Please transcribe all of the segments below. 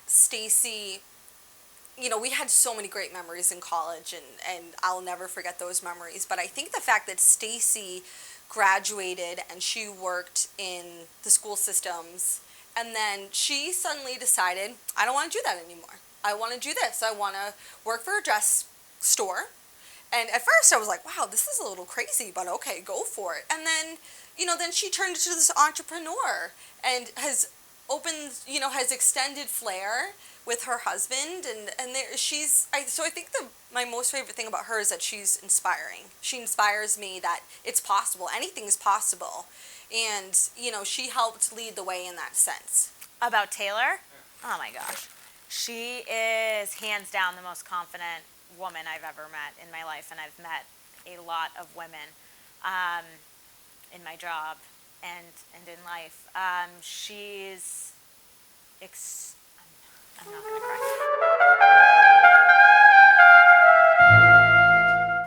Stacey, we had so many great memories in college, and I'll never forget those memories. But I think the fact that Stacey graduated and she worked in the school systems, and then she suddenly decided, I don't want to do that anymore. I want to do this. I want to work for a dress store. And at first I was like, wow, this is a little crazy, but okay, go for it. And then, then she turned into this entrepreneur and has opened, has extended Flair with her husband. And so I think my most favorite thing about her is that she's inspiring. She inspires me that it's possible. Anything's possible. And, she helped lead the way in that sense. About Taylor? Oh my gosh. She is hands down the most confident woman I've ever met in my life, and I've met a lot of women in my job and in life. She's I'm not gonna cry.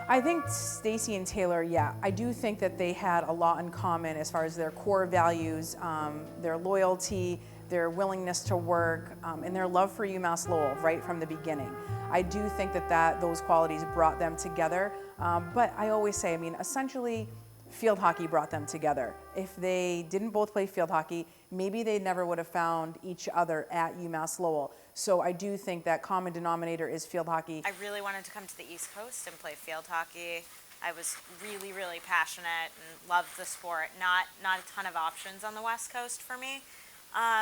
I think Stacey and Taylor, yeah, I do think that they had a lot in common as far as their core values, their loyalty, their willingness to work, and their love for UMass Lowell right from the beginning. I do think that those qualities brought them together, but I always say, essentially, field hockey brought them together. If they didn't both play field hockey, maybe they never would have found each other at UMass Lowell. So I do think that common denominator is field hockey. I really wanted to come to the East Coast and play field hockey. I was really, really passionate and loved the sport. Not a ton of options on the West Coast for me,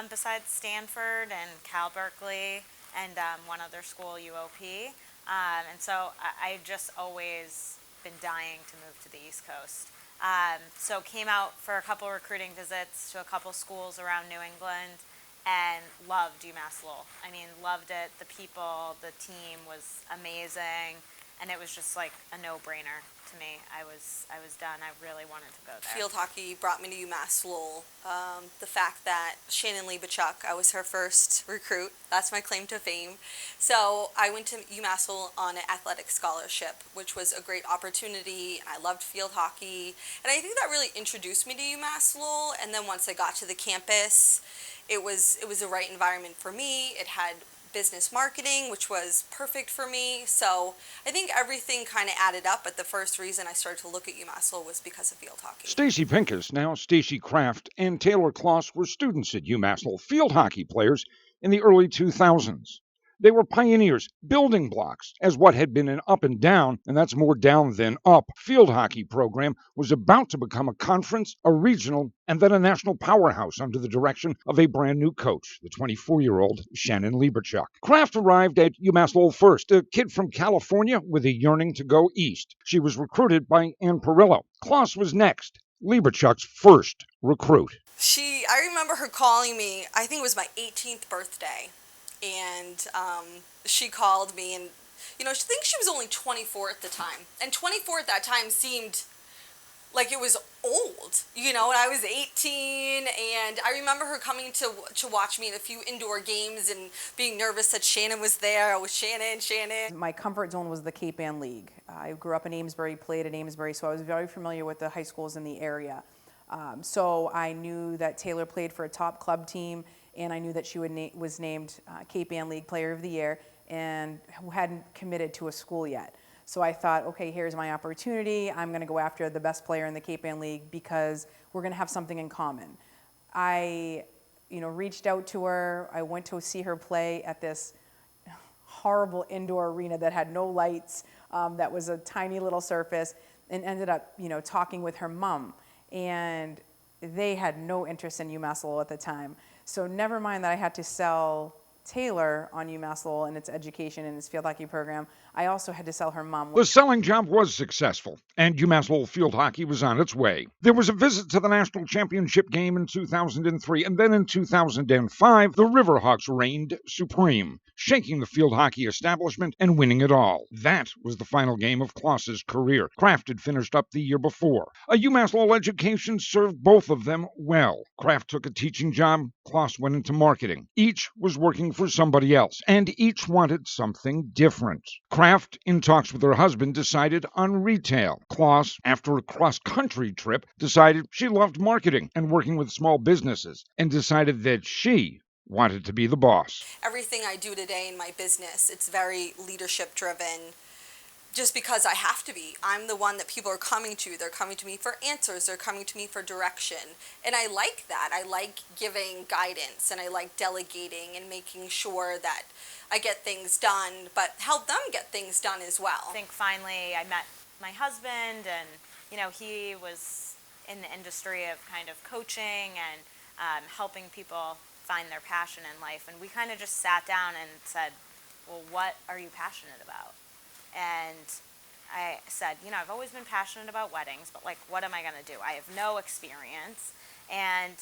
besides Stanford and Cal Berkeley and one other school, UOP. And so I just always been dying to move to the East Coast. So came out for a couple recruiting visits to a couple schools around New England and loved UMass Lowell. Loved it. The people, the team was amazing, and it was just like a no-brainer to me. I was done. I really wanted to go there. Field hockey brought me to UMass Lowell. The fact that Shannon Liebachuk, I was her first recruit. That's my claim to fame. So I went to UMass Lowell on an athletic scholarship, which was a great opportunity. I loved field hockey, and I think that really introduced me to UMass Lowell. And then once I got to the campus, it was the right environment for me. It had business marketing, which was perfect for me. So I think everything kind of added up, but the first reason I started to look at UMass Lowell was because of field hockey. Stacey Pincus, now Stacey Kraft, and Taylor Kloss were students at UMass Lowell, field hockey players in the early 2000s. They were pioneers, building blocks, as what had been an up and down, and that's more down than up, field hockey program was about to become a conference, a regional, and then a national powerhouse under the direction of a brand new coach, the 24-year-old Shannon Liebachuk. Kraft arrived at UMass Lowell first, a kid from California with a yearning to go east. She was recruited by Ann Perillo. Kloss was next, Liebachuk's first recruit. I remember her calling me, I think it was my 18th birthday. And she called me, and I think she was only 24 at the time, and 24 at that time seemed like it was old, and I was 18, and I remember her coming to watch me in a few indoor games and being nervous that Shannon was there. I was Shannon. My comfort zone was the Cape Ann League. I grew up in Amesbury, played at Amesbury, so I was very familiar with the high schools in the area. So I knew that Taylor played for a top club team, and I knew that she was named Cape Ann League Player of the Year and hadn't committed to a school yet. So I thought, okay, here's my opportunity. I'm going to go after the best player in the Cape Ann League because we're going to have something in common. I reached out to her. I went to see her play at this horrible indoor arena that had no lights, that was a tiny little surface, and ended up talking with her mom. And they had no interest in UMass Lowell at the time. So never mind that I had to sell Taylor on UMass Lowell and its education and its field hockey program, I also had to sell her mom. The selling job was successful, and UMass Lowell field hockey was on its way. There was a visit to the national championship game in 2003, and then in 2005, the Riverhawks reigned supreme, shaking the field hockey establishment and winning it all. That was the final game of Kloss's career. Kraft had finished up the year before. A UMass Lowell education served both of them well. Kraft took a teaching job, Kloss went into marketing. Each was working for somebody else, and each wanted something different. Kraft, in talks with her husband, decided on retail. Kloss, after a cross-country trip, decided she loved marketing and working with small businesses, and decided that she wanted to be the boss. Everything I do today in my business, it's very leadership driven. Just because I have to be. I'm the one that people are coming to. They're coming to me for answers. They're coming to me for direction. And I like that. I like giving guidance, and I like delegating and making sure that I get things done, but help them get things done as well. I think finally I met my husband, and he was in the industry of kind of coaching and helping people find their passion in life. And we kind of just sat down and said, well, what are you passionate about? And I said, I've always been passionate about weddings, but what am I going to do? I have no experience. And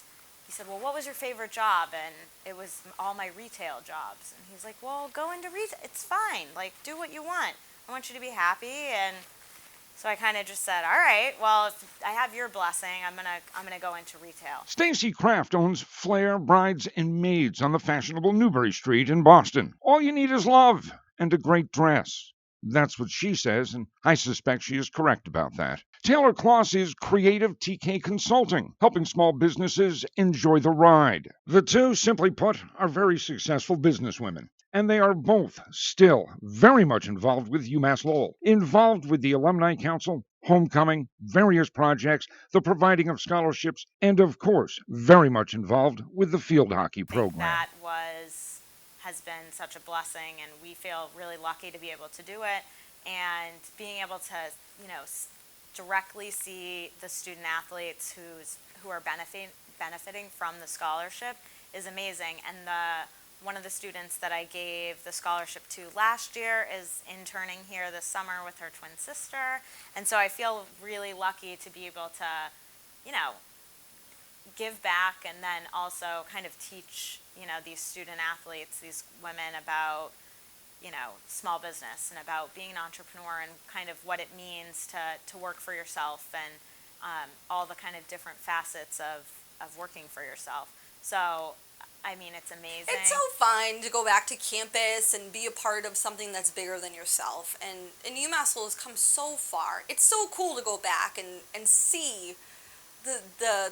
he said, well, what was your favorite job? And it was all my retail jobs. And he's like, well, go into retail. It's fine. Do what you want. I want you to be happy. And so I kind of just said, all right, well, if I have your blessing, I'm gonna go into retail. Stacey Kraft owns Flair Brides and Maids on the fashionable Newbury Street in Boston. All you need is love and a great dress. That's what she says, and I suspect she is correct about that. Taylor Kloss is Creative TK Consulting, helping small businesses enjoy the ride. The two, simply put, are very successful businesswomen. And they are both still very much involved with UMass Lowell, involved with the Alumni Council, homecoming, various projects, the providing of scholarships, and of course, very much involved with the field hockey program. That has been such a blessing, and we feel really lucky to be able to do it, and being able to, directly see the student athletes who are benefiting from the scholarship is amazing. And one of the students that I gave the scholarship to last year is interning here this summer with her twin sister, and so I feel really lucky to be able to, give back, and then also kind of teach, these student athletes, these women, about, small business and about being an entrepreneur and kind of what it means to work for yourself, and all the kind of different facets of working for yourself. So, I mean, it's amazing. It's so fun to go back to campus and be a part of something that's bigger than yourself. And UMass Lowell has come so far. It's so cool to go back and see the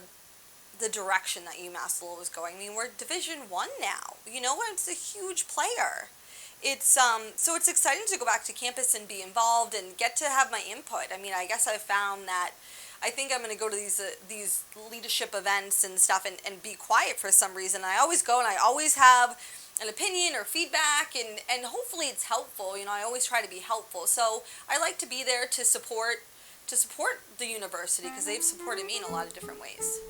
direction that UMass Lowell is going. I mean, we're Division I now. It's a huge player. It's so it's exciting to go back to campus and be involved and get to have my input. I mean, I guess I've found that I think I'm going to go to these leadership events and stuff and be quiet for some reason. I always go and I always have an opinion or feedback, and hopefully it's helpful. I always try to be helpful. So I like to be there to support the university, because they've supported me in a lot of different ways.